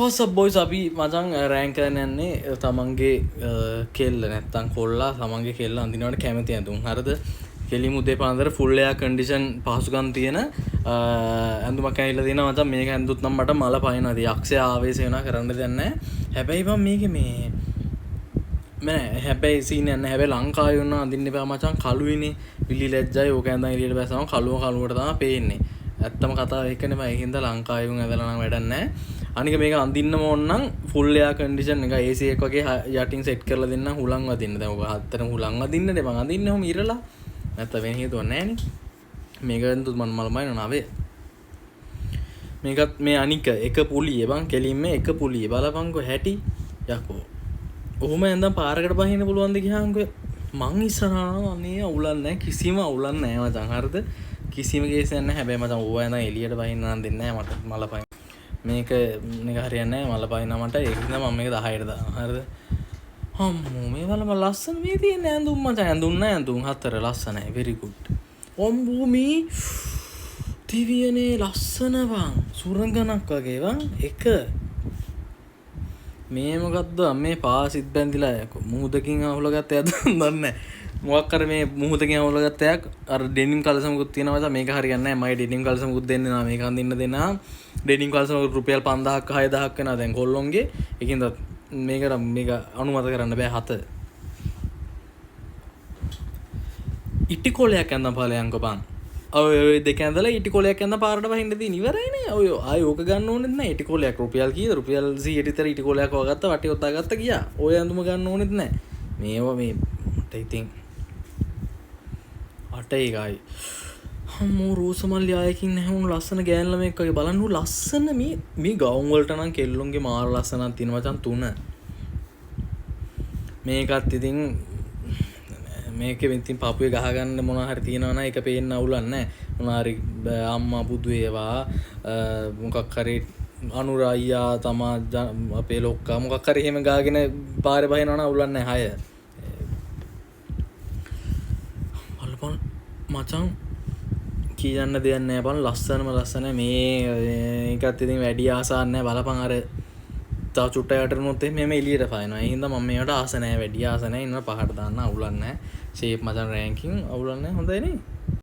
වසබ් boys අපි මචං rank කරන්න යන්නේ තමන්ගේ කෙල්ල නැත්තම් කොල්ලා තමන්ගේ කෙල්ල අඳිනවට කැමති ඇඳුම් හරිද කෙලිම උදේ පාන්දර ෆුල් එයා කන්ඩිෂන් පහසුකම් තියෙන ඇඳුමක් ඇවිල්ලා තියෙනවා මචං මේක ඇඳුත් නම් මට මල පයින්නවා ඉතින් යක්ෂය ආවේශ වෙනවා කරන්න දෙයක් නැහැ හැබැයි මම මේකේ මේ හැබැයි සීන් යන්නේ හැබැයි ලංකාවේ වුණා අඳින්න එපා මචං කළුයිනේ විලි ලැජ්ජයි ඕක ඇඳන් එළියට බැස්සම කළුවට තමයි පේන්නේ ඇත්තම කතාව ඒකනේ මම ඒ හින්දා ලංකාවේ වුණ ඇදලා නම් වැඩක් නැහැ අනික මේක අඳින්නම ඕන නම් ෆුල් එයා කන්ඩිෂන් එක AC එක වගේ යටින් සෙට් කරලා දෙන්න හුලං වදින්න දැන් ඔක හතරම හුලං වදින්නනේ මං අඳින්නේ ඔහම ඉරලා නැත්නම් වෙන හේතුවක් නැහැ නේ මේක දුත් මන් මලමයි නෝනාවේ මේකත් මේ අනික එක පුලිය බං කෙලින්ම එක පුලිය බලපන්කෝ හැටි යකෝ ඔහොම ඇඳන් පාරකට බහින්න පුළුවන්ද ගියාන්කෝ මං ඉස්සරහා අනේ අවුලක් නැහැ කිසිම අවුලක් නැහැ මචං හරිද කිසිම කේසයක් නැහැ හැබැයි මචං ඕවා ඇඳන් එළියට බහින්න නම් දෙන්නේ නැහැ මට මල පයින් මේක නික හරියන්නේ නැහැ මල පයින්න මට ඒක නිසා මම මේක 10ට දානවා හරිද අම්මෝ මේ වලම ලස්සන මේ තියෙන ඇඳුම් මචං ඇඳුම් නැහැ ඇඳුම් හතර ලස්සනයි very good ඔම්බෝ මේ තිවියනේ ලස්සන බං සුරංගනක් වගේ බං එක මේ මොකද්ද මේ පාසිත් බැඳිලා යකෝ මුහුදකින් අහුලගත්ත යද්ද දන්නේ මොකක් කර මේ මුහුදකින් අහුලගත්ත යක් අර ඩෙනිම් කලසමකුත් තියෙනවා මචං මේක හරියන්නේ නැහැ මගේ ඩෙනිම් කලසමකුත් දෙන්නේ නැහැ මේක අඳින්න දෙනවා ඩෙනිම් කලසම රුපියල් 5000ක් 6000ක් වෙනවා දැන් කොල්ලොන්ගේ ඒකින්ද මේක අනුමත කරන්න බෑ හත ඉටි කොලයක් ඇඳන් ඵලයන්කෝ බං ඔය දෙක ඇඳලා ඉටි කොලයක් ඇඳන් පාරට වහින්න තියෙන ඉවරයිනේ ඔය ආයි ඕක ගන්න ඕනෙත් නැහැ ඉටි කොලයක් රුපියල් කීයද රුපියල් 100ට විතර ඉටි කොලයක් වගත්ත වටේ ඔතා ගත්ත ගියා ඔය ඇඳුම ගන්න ඕනෙත් නැහැ මේවා මේ මට ඉතින් අටේ ගායි අම්මෝ රෝසමල්ලි ආයකින් නැහැ උන් ලස්සන ගෑන් ළමෙක් වගේ බලන්න උන් ලස්සන මේ ගවුම් වලට නම් කෙල්ලොන්ගේ මාර ලස්සනක් තියෙන මචං 3 මේකත් ඉතින් මේකෙ ඉතින් පපුවේ ගහ ගන්න මොනවා හරි තියනවා නම් ඒක පේන්න අවුලක් නැහැ මොනවා හරි අම්මා බුදු ඒවා මොකක් හරි අනුරා අයියා තමා අපේ ලොක්කා මොකක් හරි එහෙම ගාගෙන පාරේ බහිනවා නම් අවුලක් නැහැ 6 බලපන් මචං කියන්න දෙයක් නැහැ බං ලස්සනම ලස්සන මේකත් ඉතින් වැඩි ආසාවක් නැහැ බලපන් අර තව චුට්ටක් යටරනොත් එහෙම එළියට පායනවා ඒ හින්දා මම මේවට ආස නැහැ වැඩි ආස නැහැ ඉන්න පහට දාන්න අවුලක් නැහැ ෂේප් මචං රෑන්කින් අවුලක් නැහැ හොඳයි නේ